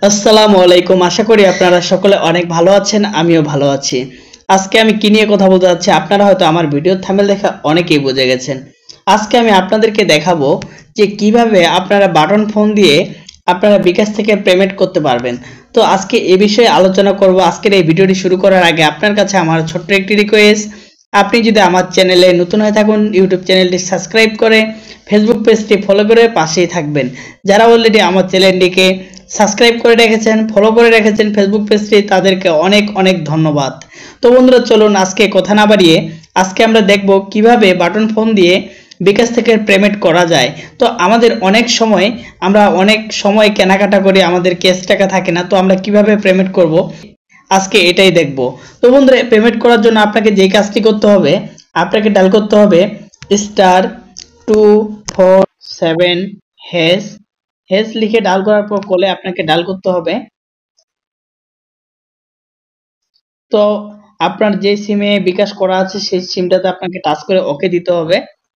আসসালামু আলাইকুম। আশা করি আপনারা সকলে অনেক ভালো আছেন, আমিও ভালো আছি। আজকে আমি কি নিয়ে কথা বলতে যাচ্ছি আপনারা হয়তো আমার ভিডিওর থাম্বনেল দেখে অনেকেই বুঝে গেছেন। আজকে আমি আপনাদেরকে দেখাবো যে কিভাবে আপনারা বাটন ফোন দিয়ে আপনারা বিকাশ থেকে পেমেন্ট করতে পারবেন। তো আজকে এই বিষয়ে আলোচনা করব। আজকের এই ভিডিওটি শুরু করার আগে আপনার কাছে আমার ছোট্ট একটি রিকোয়েস্ট, আপনি যদি আমার চ্যানেলে নতুন হয়ে থাকুন ইউটিউব চ্যানেলটি সাবস্ক্রাইব করে ফেসবুক পেজটি ফলো করে পাশেই থাকবেন। যারা অলরেডি আমার চ্যানেলটিকে সাবস্ক্রাইব করে রেখেছেন, ফলো করে রেখেছেন ফেসবুক পেজটি, তাদেরকে অনেক অনেক ধন্যবাদ। তো বন্ধুরা চলুন আজকে কথা না বাড়িয়ে আজকে আমরা দেখব কিভাবে বাটন ফোন দিয়ে বিকাশ থেকে পেমেন্ট করা যায়। তো আমাদের অনেক সময় কেনাকাটা করি, আমাদের ক্যাশ টাকা থাকে না, তো আমরা কিভাবে পেমেন্ট করব আজকে এটাই দেখব। তো বন্ধুরা পেমেন্ট করার জন্য আপনাকে যেই কাজটি করতে হবে, আপনাকে ডায়াল করতে হবে *247# হেস লিখে ডাল করার পর কলে আপনাকে ডাল করতে হবে। তো আপনার যে সিমে বিকাশ করা আছে সেই সিমটাতে আপনাকে টাচ করে ওকে দিতে হবে।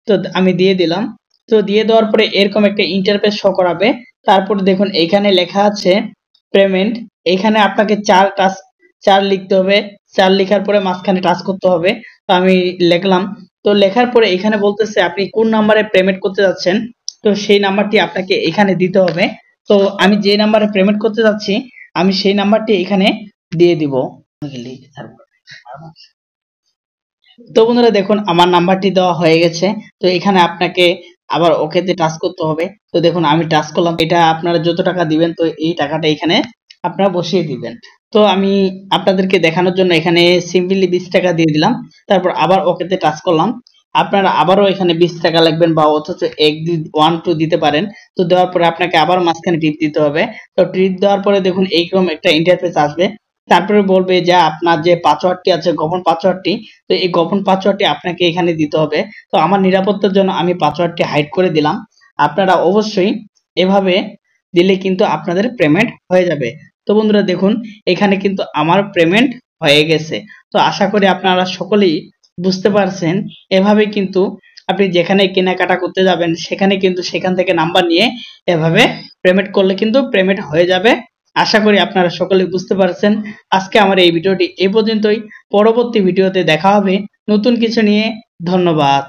তো আমি দিয়ে দিলাম। তো দিয়ে দেওয়ার পরে এরকম একটা ইন্টারফেস শো করাবে। তারপরে দেখুন এইখানে লেখা আছে পেমেন্ট। এইখানে আপনাকে চার লিখতে হবে। 4 লেখার পরে মাঝখানে টাচ করতে হবে। তো আমি লিখলাম। তো লেখার পরে এখানে বলতেছে আপনি কোন নাম্বারে পেমেন্ট করতে যাচ্ছেন, তো সেই নাম্বারটি আপনাকে এখানে দিতে হবে। তো আমি যে নাম্বারে পেমেন্ট করতে যাচ্ছি আমি সেই নাম্বারটি এখানে দিয়ে দিব। তো বন্ধুরা দেখুন আমার নাম্বারটি দেওয়া হয়ে গেছে। তো এখানে আপনাকে আবার ওকেতে টাচ করতে হবে। তো দেখুন আমি টাচ করলাম। এটা আপনারা যত টাকা দিবেন তো এই টাকাটা এখানে আপনারা বসিয়ে দিবেন। তো আমি আপনাদেরকে দেখানোর জন্য এখানে সিম্পলি 20 টাকা দিয়ে দিলাম। তারপর আবার ওকেতে টাচ করলাম। আপনারা আবারও এখানে 20 টাকা লিখবেন বা অথচ 1 2 দিতে পারেন। তো দেওয়ার পরে আপনাকে আবার মাঝখানে টিপ দিতে হবে। তো টিপ দেওয়ার পরে দেখুন এইরকম একটা ইন্টারফেস আসবে। তারপরে বলবে যে আপনার যে পাসওয়ার্ডটি আছে গোপন পাসওয়ার্ডটি, তো এই গোপন পাসওয়ার্ডটি আপনাকে এখানে দিতে হবে। তো আমার নিরাপত্তার জন্য আমি পাসওয়ার্ডটি হাইড করে দিলাম। আপনারা অবশ্যই এভাবে দিলে কিন্তু আপনাদের পেমেন্ট হয়ে যাবে। তো বন্ধুরা দেখুন এখানে কিন্তু আমার পেমেন্ট হয়ে গেছে। তো আশা করি আপনারা সকলেই বুঝতে পারছেন। এভাবে কিন্তু আপনি যেখানে কেনাকাটা করতে যাবেন সেখানে কিন্তু সেখান থেকে নাম্বার নিয়ে এভাবে পেমেন্ট করলে কিন্তু পেমেন্ট হয়ে যাবে। আশা করি আপনারা সকলেই বুঝতে পারছেন। আজকে আমার এই ভিডিওটি এই পর্যন্তই। পরবর্তী ভিডিওতে দেখা হবে নতুন কিছু নিয়ে। ধন্যবাদ।